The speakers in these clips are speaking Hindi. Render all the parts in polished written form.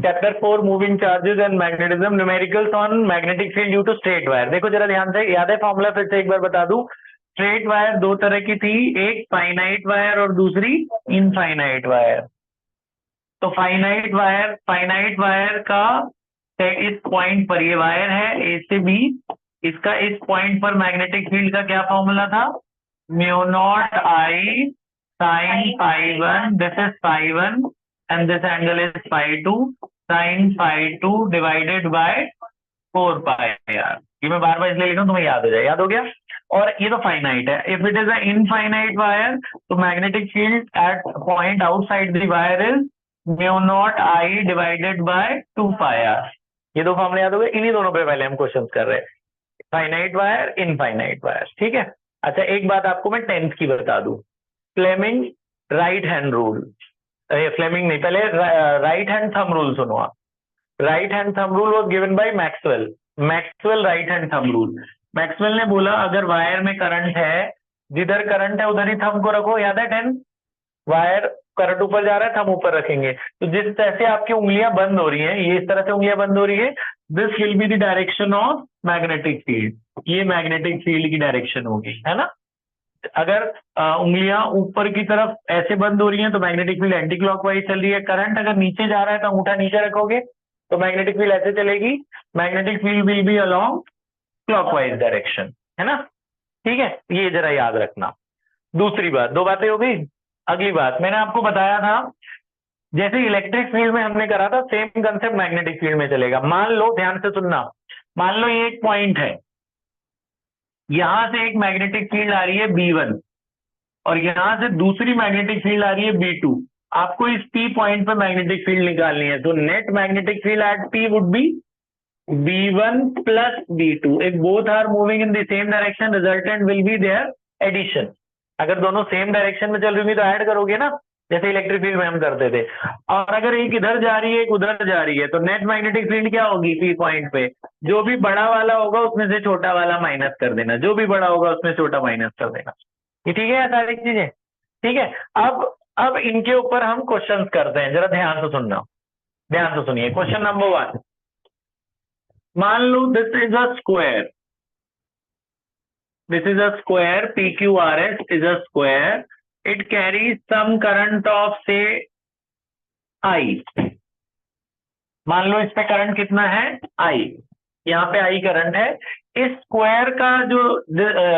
Chapter 4 moving charges and magnetism, numericals on magnetic field due to straight wire. देखो जरा ध्यान से, याद है फॉर्मूला? फिर से एक बार बता दूं। स्ट्रेट वायर दो तरह की थी, एक फाइनाइट वायर और दूसरी इनफाइनाइट वायर। तो फाइनाइट वायर का इस पॉइंट पर, ये वायर है ए से बी, इसका इस पॉइंट पर मैग्नेटिक फील्ड का क्या फॉर्मूला था? Mu naught I sine phi one, this is phi one and this angle is phi two, sine phi two divided by 4 pi are. ये मैं बार बार इसलिए लिख रहा हूं तुम्हें याद हो जाए। याद हो गया? और ये तो फाइनाइट है। If it is a infinite wire, तो magnetic field at point outside the wire is mu naught I divided by 2 pi are. ये दो फॉर्मूले याद हो गए? इन्हीं दोनों पे पहले हम क्वेश्चन कर रहे हैं, फाइनाइट वायर, इनफाइनाइट वायर। ठीक है। अच्छा, एक बात आपको मैं टेंथ की बता दूं। Fleming right hand rule, Fleming नहीं, पहले राइट हैंड थंब रूल सुनो आप। Right hand thumb rule was given by Maxwell. Maxwell right hand thumb rule. Maxwell ने बोला अगर वायर में करंट है, जिधर करंट है उधर ही थंब को रखो। याद है 10? वायर करंट ऊपर जा रहा है, थंब ऊपर रखेंगे। तो जिस तरह से आपकी उंगलियां बंद हो रही हैं, ये इस तरह से उंगलियां बंद हो रही है, this will be the direction of magnetic field. ये मैग्नेटिक फील्ड की डायरेक्शन होगी, है ना? अगर उंगलियां ऊपर की तरफ ऐसे बंद हो रही हैं तो मैग्नेटिक फील्ड एंटी क्लॉकवाइज चल रही है। करंट अगर नीचे जा रहा है तो अंगूठा नीचे रखोगे तो मैग्नेटिक फील्ड ऐसे चलेगी। Magnetic field will be along clockwise direction, है ना? ठीक है, ये जरा याद रखना। दूसरी बात, दो बातें हो गई। अगली बात मैंने आपको बताया था, जैसे इलेक्ट्रिक फील्ड में हमने करा था, सेम कंसेप्ट मैग्नेटिक फील्ड में चलेगा। मान लो, ध्यान से सुनना, मान लो ये एक पॉइंट है, यहां से एक मैग्नेटिक फील्ड आ रही है B1 और यहां से दूसरी मैग्नेटिक फील्ड आ रही है B2। आपको इस P पॉइंट पे मैग्नेटिक फील्ड निकालनी है। तो net magnetic field at P would be B1 plus B2। If both are moving in the same direction, resultant will be their addition. अगर दोनों सेम डायरेक्शन में चल रही होगी तो ऐड करोगे ना, जैसे इलेक्ट्रिक फील्ड में हम करते थे। और अगर एक इधर जा रही है एक उधर जा रही है, तो नेट मैग्नेटिक फील्ड क्या होगी? P पॉइंट पे जो भी बड़ा वाला होगा उसमें से छोटा वाला माइनस कर देना, जो भी बड़ा होगा उसमें छोटा माइनस कर देना। ये ठीक है सारी चीजें? ठीक है। अब इनके ऊपर हम क्वेश्चंस करते हैं, जरा ध्यान से सुनना। ध्यान से सुनिए, क्वेश्चन नंबर 1। मान लो this is a square, this is a square, PQRS is a square, it carries some current of say I। मान लो इस पे करंट कितना है? I। यहाँ पे I करंट है। इस स्क्वायर का जो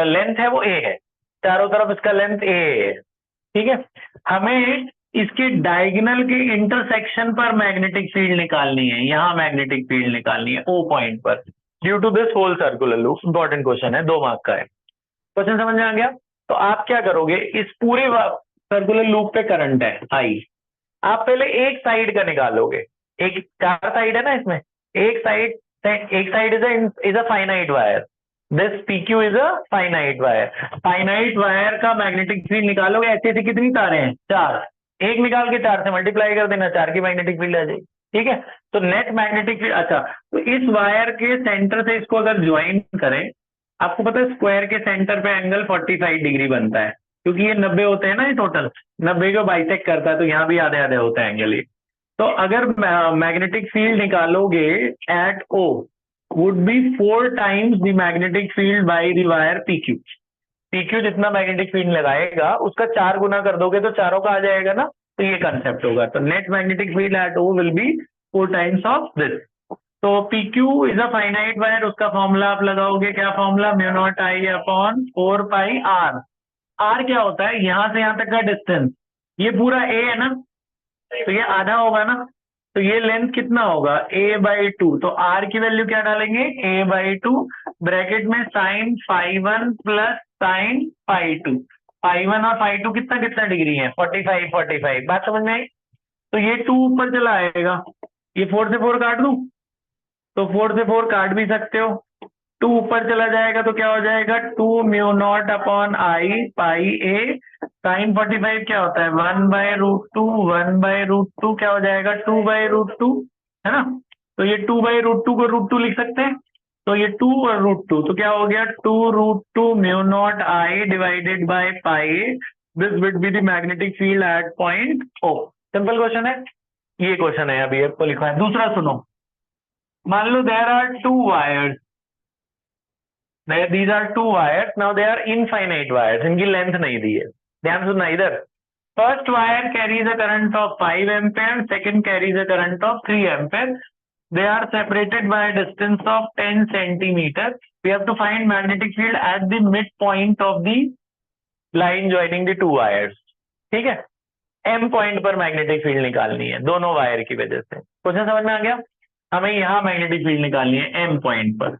लेंथ है वो A है, चारों तरफ इसका लेंथ A है। ठीक है। हमें इसके डायगोनल के इंटरसेक्शन पर मैग्नेटिक फील्ड निकालनी है। यहाँ मैग्नेटिक फील्ड निकालनी है O पॉइंट पर, due to this whole circular loop. Important question है, 2 मार्क का है। क्वेश्चन समझ में आ गया? तो आप क्या करोगे, इस पूरे सर्कुलर लूप पे करंट है आई, आप पहले एक साइड का निकालोगे। एक 4 साइड है ना इसमें, एक side is a finite wire, this PQ is a finite wire. Finite wire का मैग्नेटिक फील्ड निकालोगे। ऐसे ऐसे कितनी तारें हैं? 4। एक निकाल के 4 से मल्टीप्लाई कर देना, 4 की मैग्नेटिक फील्ड आ जाएगी। ठीक है। तो नेट मैग्नेटिक फील्ड, अच्छा, तो इस वायर के सेंटर से इसको अगर ज्वाइन करें, आपको पता है स्क्वायर के सेंटर पे एंगल 45 डिग्री बनता है, क्योंकि ये 90 होते हैं ना, ये टोटल 90 को बाइसेक्ट करता है, तो यहाँ भी आधे आधे होता है एंगल ये। तो अगर मैग्नेटिक फील्ड निकालोगे at O would be 4 times the magnetic field by the wire PQ। PQ जितना मैग्नेटिक फील्ड लगाएगा उसका 4 गुना कर दोगे तो चारों का आ जाएगा ना। तो ये कंसेप्ट होगा। तो net magnetic field at O will be 4 times of this. तो PQ is a finite wire, उसका फॉर्मूला आप लगाओगे, क्या formula? Mu naught I upon 4 pi r. R क्या होता है? यहां से यहां तक का डिस्टेंस, ये पूरा A है ना, तो ये आधा होगा ना, तो ये लेंथ कितना होगा? A/2। तो R की वैल्यू क्या डालेंगे? A/2 ब्रैकेट में sine phi one plus sine phi two. Phi one और फाई टू कितना कितना डिग्री है? 45 45। बात समझ में आई? तो ये 2 ऊपर चला आएगा, ये 4 से 4 काट दूं तो 4 से 4 काट भी सकते हो। 2 ऊपर चला जाएगा तो क्या हो जाएगा? 2 mu naught upon I pi a. Sine 45 क्या होता है? 1/√2। 1/√2 क्या हो जाएगा? 2/√2, है ना? तो ये 2/√2 को √2 लिख सकते हैं। तो ये 2 और √2, तो क्या हो गया? 2√2 mu naught I divided by pi A. This will be the magnetic field at point O। Simple question है। ये क्वेश्चन है, अभी आपको लिखा है। दूसरा सुनो, मान लो there are two wires, these are two wires, now they are infinite wires, इनकी लेंथ नहीं दी है। ध्यान सुनना इधर, first wire carries a current of 5 ampere, second carries a current of 3 ampere, they are separated by a distance of 10 centimeter, we have to find magnetic field at the midpoint of the line joining the two wires। ठीक है, एम पॉइंट पर मैग्नेटिक फील्ड निकालनी है दोनों वायर की वजह से। क्वेश्चन समझ में आ गया? हमें यहाँ मैग्नेटिक फील्ड निकालनी है एम पॉइंट पर।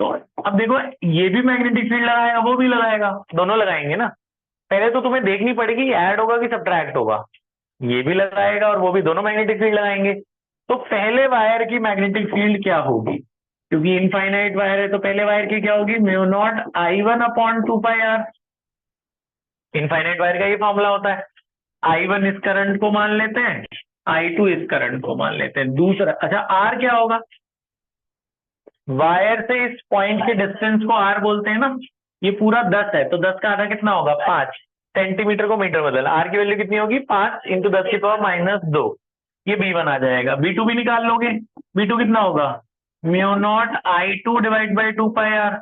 तो अब देखो, ये भी मैग्नेटिक फील्ड लगाएगा, वो भी लगाएगा, दोनों लगाएंगे ना। पहले तो तुम्हें देखनी पड़ेगी ऐड होगा कि सब्ट्रैक्ट होगा। ये भी लगाएगा और वो भी, दोनों मैग्नेटिक फील्ड लगाएंगे। तो पहले वायर की मैग्नेटिक फील्ड क्या होगी? क्योंकि इनफाइनाइट वायर है तो पहले वायर की क्या होगी? Mu naught I1/2πr। Infinite wire का ये फॉर्मूला होता है। I1 इस करंट को मान लेते हैं, I2 इस करंट को मान लेते हैं। दूसरा, अच्छा R क्या होगा? वायर से इस पॉइंट के डिस्टेंस को R बोलते हैं ना। ये पूरा 10 है, तो 10 का आधा कितना होगा? 5 सेंटीमीटर को मीटर बदल, R की वैल्यू कितनी होगी? 5 × 10⁻²। ये B1 आ जाएगा। B2 भी निकाल लोगे, B2 कितना होगा? Mu naught I2/2πr।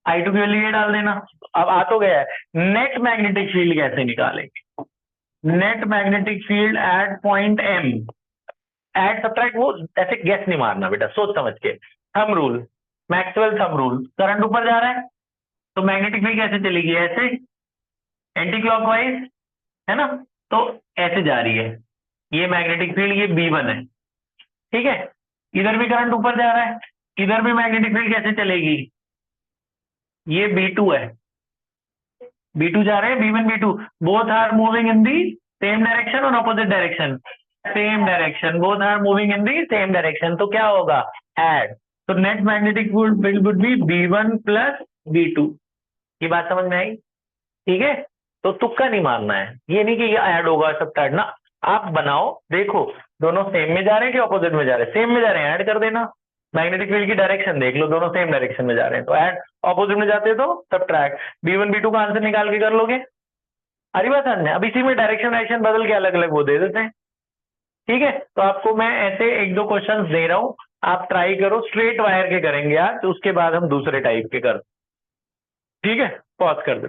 I2 की वैल्यू ये डाल देना। अब आ तो गया है। नेट मैग्नेटिक फील्ड कैसे निकालेंगे? Net magnetic field at point M, add subtract, वो ऐसे गैस नहीं मारना बेटा, सोच समझ के। Thumb rule, Maxwell thumb rule, current ऊपर जा रहा है तो मैग्नेटिक फील्ड कैसे चलेगी? ऐसे, एंटी क्लॉकवाइज, है ना। तो ऐसे जा रही है ये मैग्नेटिक फील्ड, ये B1 है। ठीक है, इधर भी करंट ऊपर जा रहा है, इधर भी मैग्नेटिक फील्ड कैसे चलेगी? ये B2 है, B2 जा रहे हैं, B1 B2 both are moving in the same direction और opposite direction, same direction, both are moving in the same direction. तो क्या होगा? एड। तो net magnetic field would be B1 + B2। ये बात समझ में आई? ठीक है, तो तुक्का नहीं मारना है, ये नहीं कि ये ऐड होगा सब्ट्रैक्ट ना। आप बनाओ, देखो दोनों सेम में जा रहे हैं कि ऑपोजिट में जा रहे हैं? सेम में जा रहे हैं, ऐड कर देना। मैग्नेटिक फील्ड की डायरेक्शन देख लो, दोनों सेम डायरेक्शन में जा रहे हैं तो ऐड, ऑपोजिट में जाते हैं तो सब्ट्रैक्ट। B1 B2 का आंसर निकाल के कर लोगे। अरे बात है, अब इसी में डायरेक्शन बदल के अलग अलग वो दे देते हैं। ठीक है, तो आपको मैं ऐसे 1-2 क्वेश्चंस दे रहा हूं, आप ट्राई करो। स्ट्रेट वायर के करेंगे आज, तो उसके बाद हम दूसरे टाइप के कर। ठीक है, पॉज कर दो।